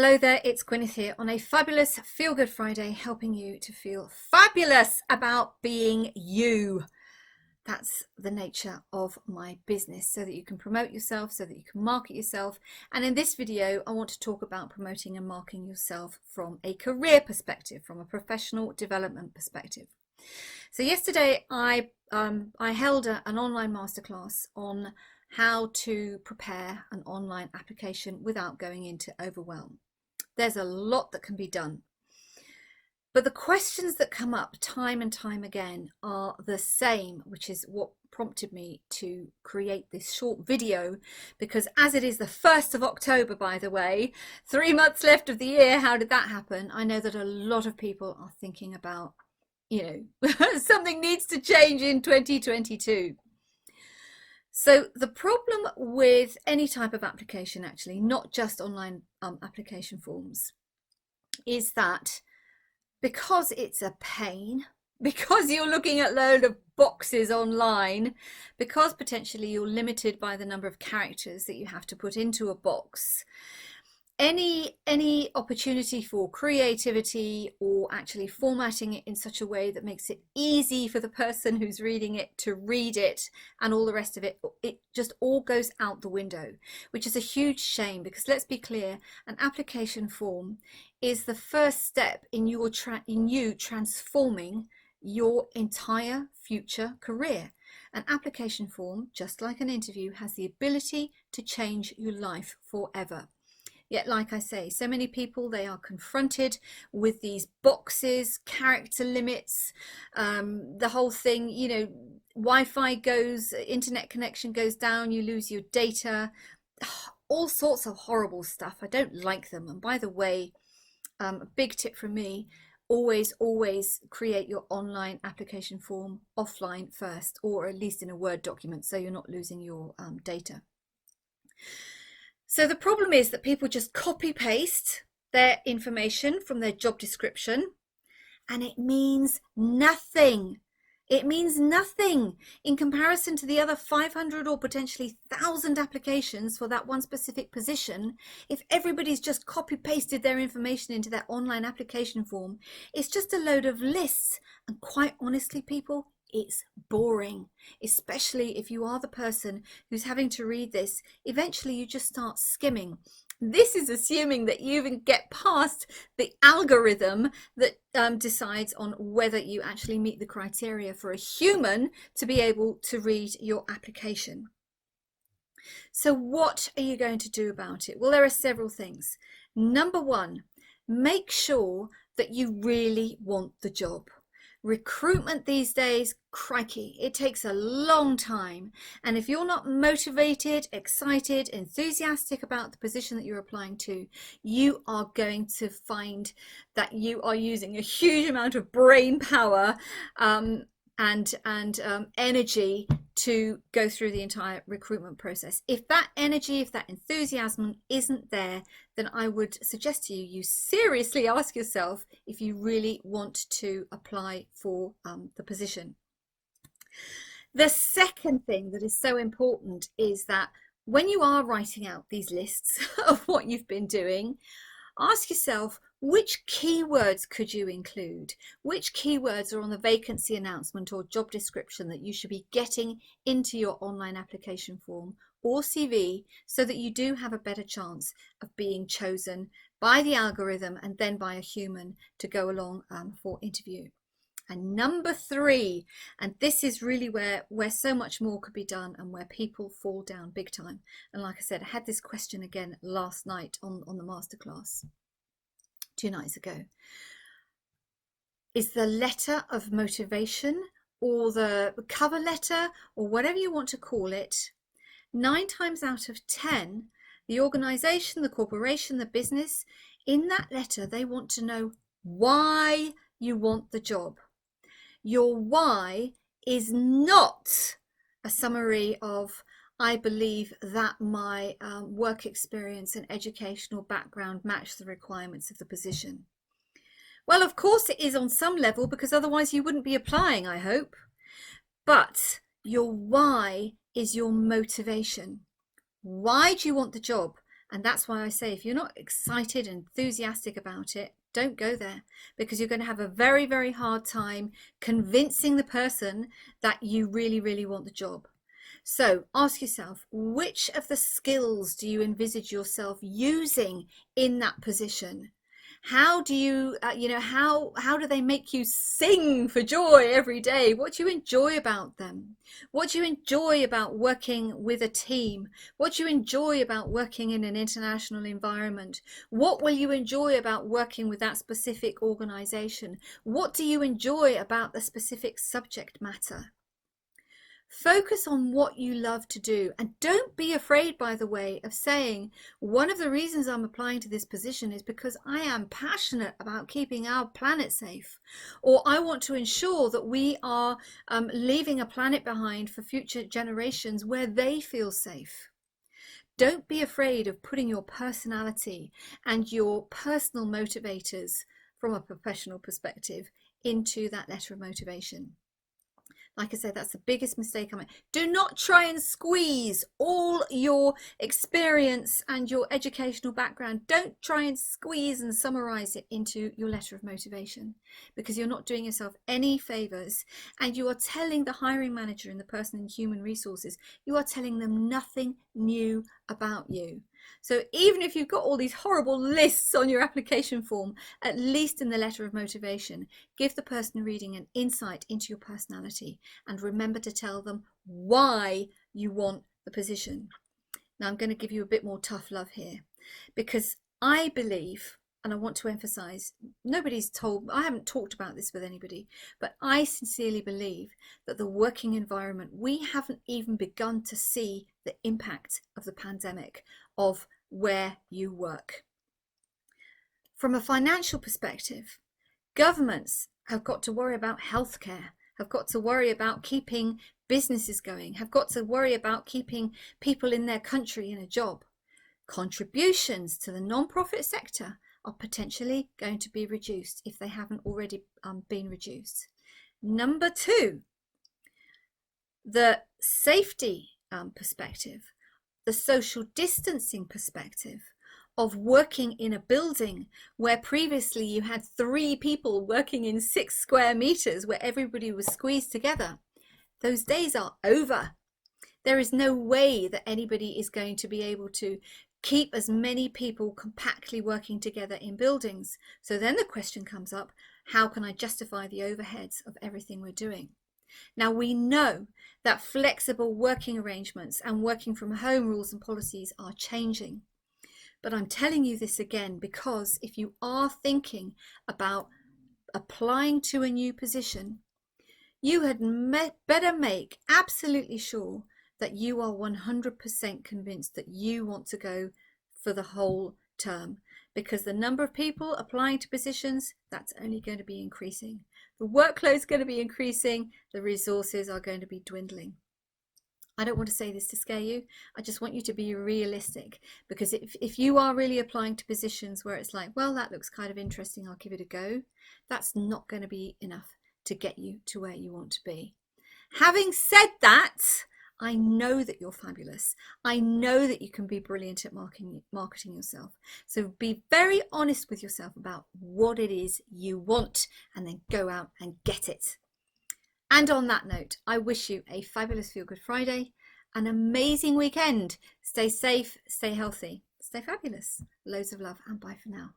Hello there, it's Gwyneth here on a fabulous Feel Good Friday, helping you to feel fabulous about being you. That's the nature of my business, so that you can promote yourself, so that you can market yourself. And in this video, I want to talk about promoting and marketing yourself from a career perspective, from a professional development perspective. So yesterday, I held an online masterclass on how to prepare an online application without going into overwhelm. There's a lot that can be done. But the questions that come up time and time again are the same, which is what prompted me to create this short video, because as it is the 1st of October, by the way, 3 months left of the year, how did that happen? I know that a lot of people are thinking about, something needs to change in 2022. So the problem with any type of application, actually, not just online application forms, is that because it's a pain, because you're looking at a load of boxes online, because potentially you're limited by the number of characters that you have to put into a box, any opportunity for creativity or actually formatting it in such a way that makes it easy for the person who's reading it to read it and all the rest of it, it just all goes out the window, which is a huge shame, because let's be clear, an application form is the first step in you transforming your entire future career. An application form, just like an interview, has the ability to change your life forever. Yet, like I say, so many people, they are confronted with these boxes, character limits, the whole thing, Wi-Fi goes, internet connection goes down, you lose your data, all sorts of horrible stuff. I don't like them. And by the way, a big tip from me, always create your online application form offline first, or at least in a Word document, so you're not losing your data. So the problem is that people just copy paste their information from their job description, and it means nothing. It means nothing in comparison to the other 500 or potentially 1,000 applications for that one specific position. If everybody's just copy pasted their information into their online application form, it's just a load of lists. And quite honestly, people, it's boring, especially if you are the person who's having to read this. Eventually you just start skimming. This is assuming that you even get past the algorithm that decides on whether you actually meet the criteria for a human to be able to read your application. So what are you going to do about it? Well, there are several things. Number one, make sure that you really want the job. Recruitment these days, crikey, it takes a long time. And if you're not motivated, excited, enthusiastic about the position that you're applying to, you are going to find that you are using a huge amount of brain power and energy to go through the entire recruitment process. If that energy, if that enthusiasm isn't there, then I would suggest to you, you seriously ask yourself if you really want to apply for the position. The second thing that is so important is that when you are writing out these lists of what you've been doing, ask yourself, which keywords could you include? Which keywords are on the vacancy announcement or job description that you should be getting into your online application form or CV, so that you do have a better chance of being chosen by the algorithm and then by a human to go along for interview. And number three, and this is really where so much more could be done and where people fall down big time. And like I said, I had this question again last night on the masterclass, 2 nights ago. Is the letter of motivation, or the cover letter, or whatever you want to call it, 9 times out of 10, the organization, the corporation, the business, in that letter, they want to know why you want the job. Your why is not a summary of, I believe that my work experience and educational background match the requirements of the position. Well, of course it is on some level, because otherwise you wouldn't be applying, I hope. But your why is your motivation. Why do you want the job? And that's why I say, if you're not excited and enthusiastic about it, don't go there, because you're going to have a very, very hard time convincing the person that you really, really want the job. So ask yourself, which of the skills do you envisage yourself using in that position? How do you, how do they make you sing for joy every day? What do you enjoy about them? What do you enjoy about working with a team? What do you enjoy about working in an international environment? What will you enjoy about working with that specific organization? What do you enjoy about the specific subject matter? Focus on what you love to do, and don't be afraid, by the way, of saying, one of the reasons I'm applying to this position is because I am passionate about keeping our planet safe, or I want to ensure that we are leaving a planet behind for future generations where they feel safe. Don't be afraid of putting your personality and your personal motivators from a professional perspective into that letter of motivation. Like I said, that's the biggest mistake I made. Do not try and squeeze all your experience and your educational background. Don't try and squeeze and summarize it into your letter of motivation, because you're not doing yourself any favors, and you are telling the hiring manager and the person in human resources, you are telling them nothing new about you. So even if you've got all these horrible lists on your application form, at least in the letter of motivation, give the person reading an insight into your personality, and remember to tell them why you want the position. Now I'm going to give you a bit more tough love here, because I believe, and I want to emphasize, I haven't talked about this with anybody, but I sincerely believe that the working environment, we haven't even begun to see the impact of the pandemic of where you work. From a financial perspective, governments have got to worry about healthcare, have got to worry about keeping businesses going, have got to worry about keeping people in their country in a job. Contributions to the non-profit sector are potentially going to be reduced if they haven't already been reduced. Number two, the safety perspective, the social distancing perspective of working in a building where previously you had 3 people working in 6 square meters where everybody was squeezed together. Those days are over. There is no way that anybody is going to be able to keep as many people compactly working together in buildings. So then the question comes up, how can I justify the overheads of everything we're doing? Now we know that flexible working arrangements and working from home rules and policies are changing. But I'm telling you this again because if you are thinking about applying to a new position, you had better make absolutely sure that you are 100% convinced that you want to go for the whole term, because the number of people applying to positions, that's only going to be increasing. The workload is going to be increasing, the resources are going to be dwindling. I don't want to say this to scare you. I just want you to be realistic, because if you are really applying to positions where it's like, well, that looks kind of interesting, I'll give it a go, that's not going to be enough to get you to where you want to be. Having said that, I know that you're fabulous. I know that you can be brilliant at marketing yourself. So be very honest with yourself about what it is you want, and then go out and get it. And on that note, I wish you a fabulous Feel Good Friday, an amazing weekend. Stay safe, stay healthy, stay fabulous. Loads of love, and bye for now.